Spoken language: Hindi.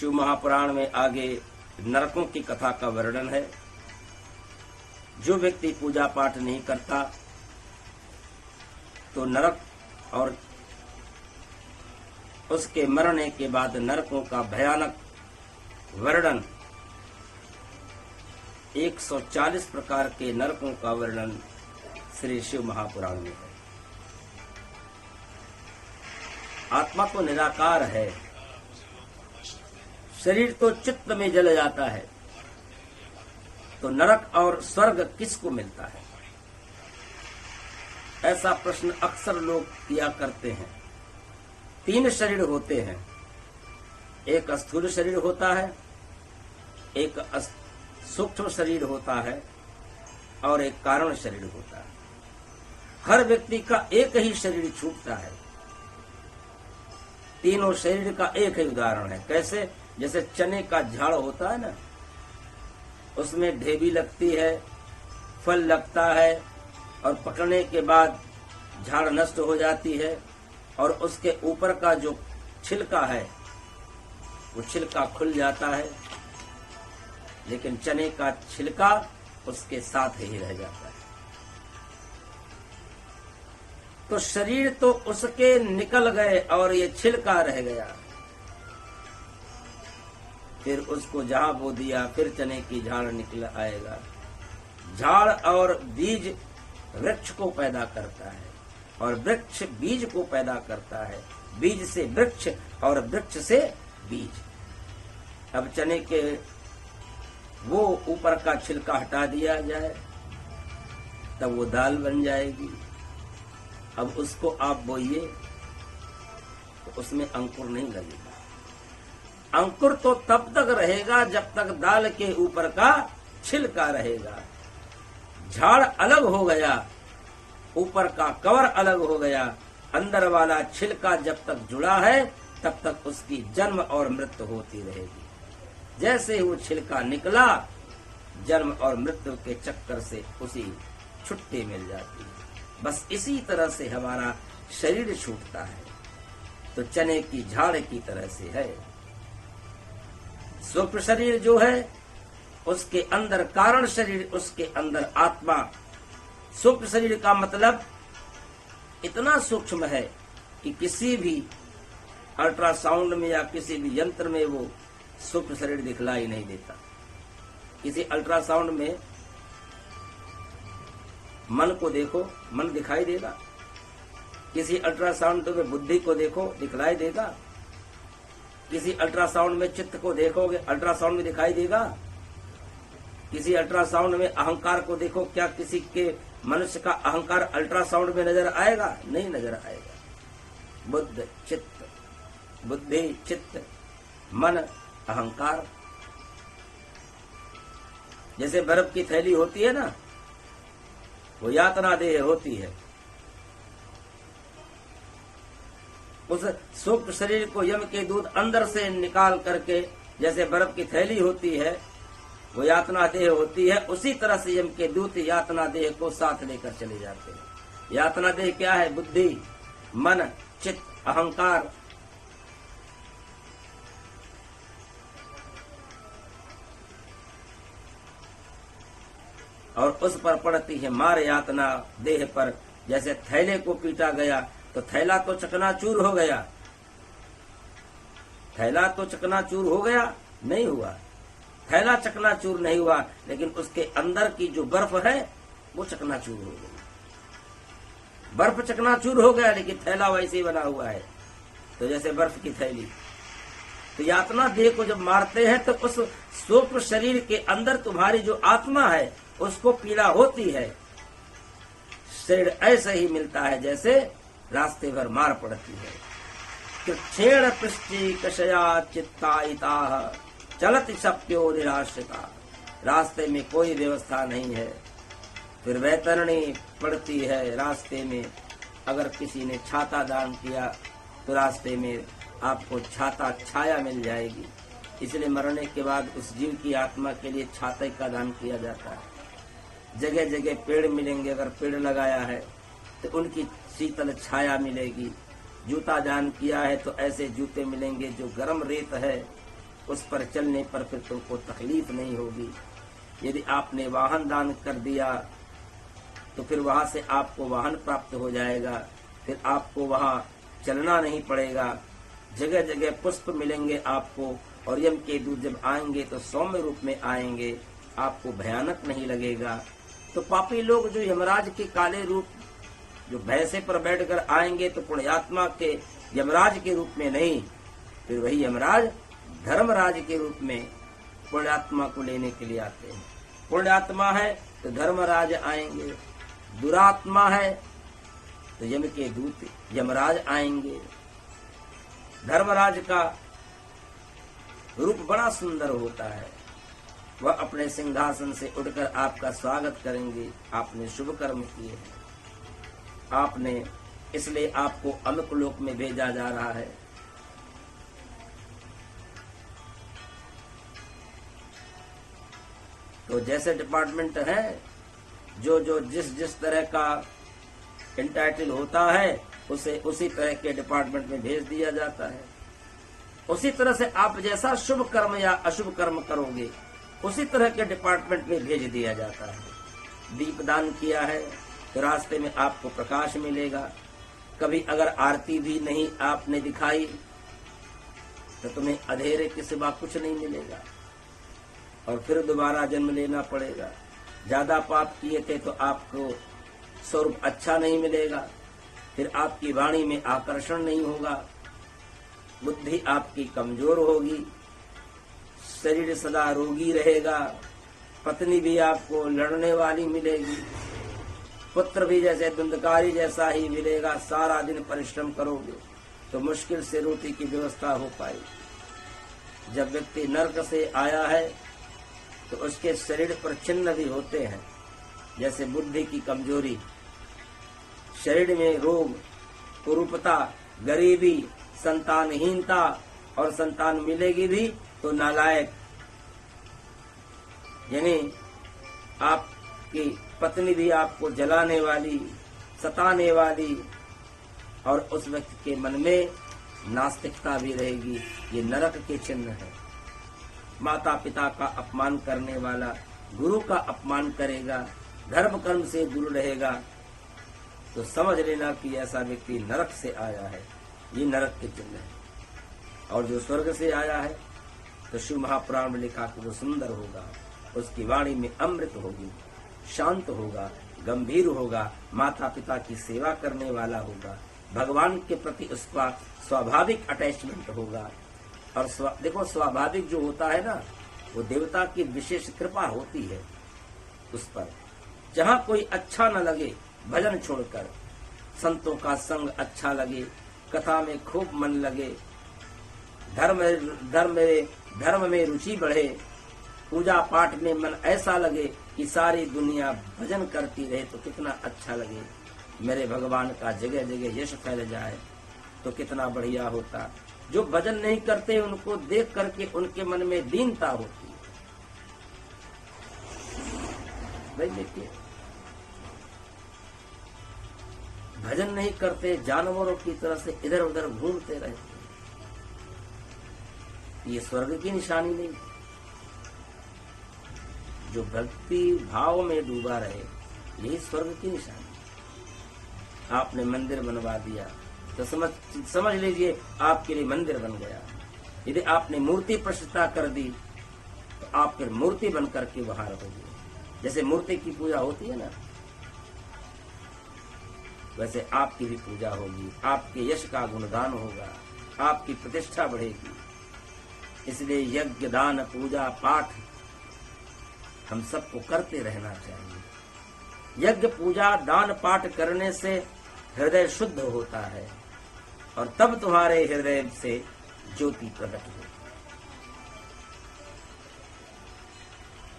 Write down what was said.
शिव महापुराण में आगे नरकों की कथा का वर्णन है। जो व्यक्ति पूजा पाठ नहीं करता तो नरक और उसके मरने के बाद नरकों का भयानक वर्णन 140 प्रकार के नरकों का वर्णन श्री शिव महापुराण में है। आत्मा तो निराकार है, शरीर तो चित्त में जल जाता है, तो नरक और स्वर्ग किसको मिलता है? ऐसा प्रश्न अक्सर लोग किया करते हैं। 3 शरीर होते हैं, एक स्थूल शरीर होता है, एक सूक्ष्म शरीर होता है और एक कारण शरीर होता है। हर व्यक्ति का एक ही शरीर छूटता है। तीनों शरीर का एक ही उदाहरण है। कैसे? जैसे चने का झाड़ होता है ना, उसमें ढेबी लगती है, फल लगता है और पकने के बाद झाड़ नष्ट हो जाती है और उसके ऊपर का जो छिलका है वो छिलका खुल जाता है, लेकिन चने का छिलका उसके साथ ही रह जाता है। तो शरीर तो उसके निकल गए और ये छिलका रह गया। फिर उसको जहां बो दिया फिर चने की झाड़ निकल आएगा। झाड़ और बीज वृक्ष को पैदा करता है और वृक्ष बीज को पैदा करता है, बीज से वृक्ष और वृक्ष से बीज। अब चने के वो ऊपर का छिलका हटा दिया जाए तब वो दाल बन जाएगी। अब उसको आप बोइए तो उसमें अंकुर नहीं लगेगा। अंकुर तो तब तक रहेगा जब तक दाल के ऊपर का छिलका रहेगा। झाड़ अलग हो गया, ऊपर का कवर अलग हो गया, अंदर वाला छिलका जब तक जुड़ा है तब तक उसकी जन्म और मृत्यु होती रहेगी। जैसे ही वो छिलका निकला, जन्म और मृत्यु के चक्कर से उसी छुट्टी मिल जाती है। बस इसी तरह से हमारा शरीर छूटता है, तो चने की झाड़ की तरह से है। सूक्ष्म शरीर जो है उसके अंदर कारण शरीर, उसके अंदर आत्मा। सूक्ष्म शरीर का मतलब इतना सूक्ष्म है कि किसी भी अल्ट्रासाउंड में या किसी भी यंत्र में वो सूक्ष्म शरीर दिखलाई नहीं देता। किसी अल्ट्रासाउंड में मन को देखो, मन दिखाई देगा। किसी अल्ट्रासाउंड में बुद्धि को देखो, दिखलाई देगा। किसी अल्ट्रासाउंड में चित्त को देखोगे, अल्ट्रासाउंड में दिखाई देगा। किसी अल्ट्रासाउंड में अहंकार को देखो, क्या किसी के मनुष्य का अहंकार अल्ट्रासाउंड में नजर आएगा? नहीं नजर आएगा। बुद्ध चित्त, बुद्धि चित्त, मन अहंकार। जैसे बर्फ की थैली होती है ना, वो यातना देह होती है। उस सूक्ष्म शरीर को यम के दूत अंदर से निकाल करके, जैसे बर्फ की थैली होती है वो यातना देह होती है, उसी तरह से यम के दूत यातना देह को साथ लेकर चले जाते हैं। यातना देह क्या है? बुद्धि, मन, चित्त, अहंकार। और उस पर पड़ती है मार यातना देह पर। जैसे थैले को पीटा गया तो थैला तो चकनाचूर हो गया। थैला तो चकनाचूर हो गया? नहीं हुआ। थैला चकनाचूर नहीं हुआ, लेकिन उसके अंदर की जो बर्फ है वो चकनाचूर हो गई। बर्फ चकनाचूर हो गया, लेकिन थैला वैसे ही बना हुआ है। तो जैसे बर्फ की थैली। तो यातना देह को जब मारते हैं तो उस सूक्ष्म शरीर के अंदर तुम्हारी जो आत्मा है उसको पीड़ा होती है। शरीर ऐसे ही मिलता है जैसे रास्ते भर मार पड़ती है। क्षीण पृष्टि कषया चित्तायिता चलति सप्यो निराश्रिता। रास्ते में कोई व्यवस्था नहीं है, फिर वैतरणी पड़ती है रास्ते में। अगर किसी ने छाता दान किया तो रास्ते में आपको छाता छाया मिल जाएगी। इसलिए मरने के बाद उस जीव की आत्मा के लिए छाते का दान किया जाता है। जगह जगह पेड़ मिलेंगे, अगर पेड़ लगाया है तो उनकी शीतल छाया मिलेगी। जूता दान किया है तो ऐसे जूते मिलेंगे जो गर्म रेत है उस पर चलने पर फिर तुमको तकलीफ नहीं होगी। यदि आपने वाहन दान कर दिया तो फिर वहां से आपको वाहन प्राप्त हो जाएगा, फिर आपको वहां चलना नहीं पड़ेगा। जगह जगह पुष्प मिलेंगे आपको, और यम के दूत जब आएंगे तो सौम्य रूप में आएंगे, आपको भयानक नहीं लगेगा। तो पापी लोग जो यमराज के काले रूप जो भैंसे पर बैठकर आएंगे तो पुण्यात्मा के यमराज के रूप में नहीं, फिर वही यमराज धर्मराज के रूप में पुण्यात्मा को लेने के लिए आते हैं। पुण्यात्मा है तो धर्मराज आएंगे, दुरात्मा है तो यम के दूत यमराज आएंगे। धर्मराज का रूप बड़ा सुंदर होता है, वह अपने सिंहासन से उठकर आपका स्वागत करेंगे। आपने शुभ कर्म किए हैं, आपने इसलिए आपको अमुक लोक में भेजा जा रहा है। तो जैसे डिपार्टमेंट है, जो जिस तरह का इंटाइटल होता है उसे उसी तरह के डिपार्टमेंट में भेज दिया जाता है। उसी तरह से आप जैसा शुभ कर्म या अशुभ कर्म करोगे उसी तरह के डिपार्टमेंट में भेज दिया जाता है। दीपदान किया है तो रास्ते में आपको प्रकाश मिलेगा। कभी अगर आरती भी नहीं आपने दिखाई तो तुम्हें अंधेरे के सिवा कुछ नहीं मिलेगा और फिर दोबारा जन्म लेना पड़ेगा। ज्यादा पाप किए थे तो आपको स्वरूप अच्छा नहीं मिलेगा, फिर आपकी वाणी में आकर्षण नहीं होगा, बुद्धि आपकी कमजोर होगी, शरीर सदा रोगी रहेगा, पत्नी भी आपको लड़ने वाली मिलेगी, पुत्र भी जैसे धुंधकारी जैसा ही मिलेगा। सारा दिन परिश्रम करोगे तो मुश्किल से रोटी की व्यवस्था हो पाई। जब व्यक्ति नरक से आया है तो उसके शरीर पर चिन्ह भी होते हैं, जैसे बुद्धि की कमजोरी, शरीर में रोग, कुरूपता, गरीबी, संतानहीनता, और संतान मिलेगी भी तो नालायक, यानी आपकी पत्नी भी आपको जलाने वाली, सताने वाली, और उस व्यक्ति के मन में नास्तिकता भी रहेगी। ये नरक के चिन्ह है। माता पिता का अपमान करने वाला गुरु का अपमान करेगा, धर्म कर्म से दूर रहेगा, तो समझ लेना कि ऐसा व्यक्ति नरक से आया है। ये नरक के चिन्ह है। और जो स्वर्ग से आया है तो शिव महापुराण में लिखा कि वो सुंदर होगा, उसकी वाणी में अमृत होगी, शांत होगा, गंभीर होगा, माता पिता की सेवा करने वाला होगा, भगवान के प्रति उसका स्वाभाविक अटैचमेंट होगा। और देखो स्वाभाविक जो होता है ना, वो देवता की विशेष कृपा होती है उस पर। जहाँ कोई अच्छा न लगे भजन छोड़कर, संतों का संग अच्छा लगे, कथा में खूब मन लगे, धर्म में रुचि बढ़े, पूजा पाठ में मन ऐसा लगे कि सारी दुनिया भजन करती रहे तो कितना अच्छा लगे, मेरे भगवान का जगह जगह यश फैल जाए तो कितना बढ़िया होता। जो भजन नहीं करते उनको देख करके उनके मन में दीनता होती है। भाई देखिए, भजन नहीं करते, जानवरों की तरह से इधर उधर घूमते रहते, ये स्वर्ग की निशानी नहीं। जो भक्ति भाव में डूबा रहे यही स्वर्ग की निशानी। आपने मंदिर बनवा दिया तो समझ लीजिए आपके लिए मंदिर बन गया। यदि आपने मूर्ति प्रतिष्ठा कर दी तो आप फिर मूर्ति बन करके वहां रहोगे। जैसे मूर्ति की पूजा होती है ना, वैसे आपकी भी पूजा होगी, आपके यश का गुणगान होगा, आपकी प्रतिष्ठा बढ़ेगी। इसलिए यज्ञ दान पूजा पाठ हम सबको करते रहना चाहिए। यज्ञ पूजा दान पाठ करने से हृदय शुद्ध होता है और तब तुम्हारे हृदय से ज्योति प्रकट होती है।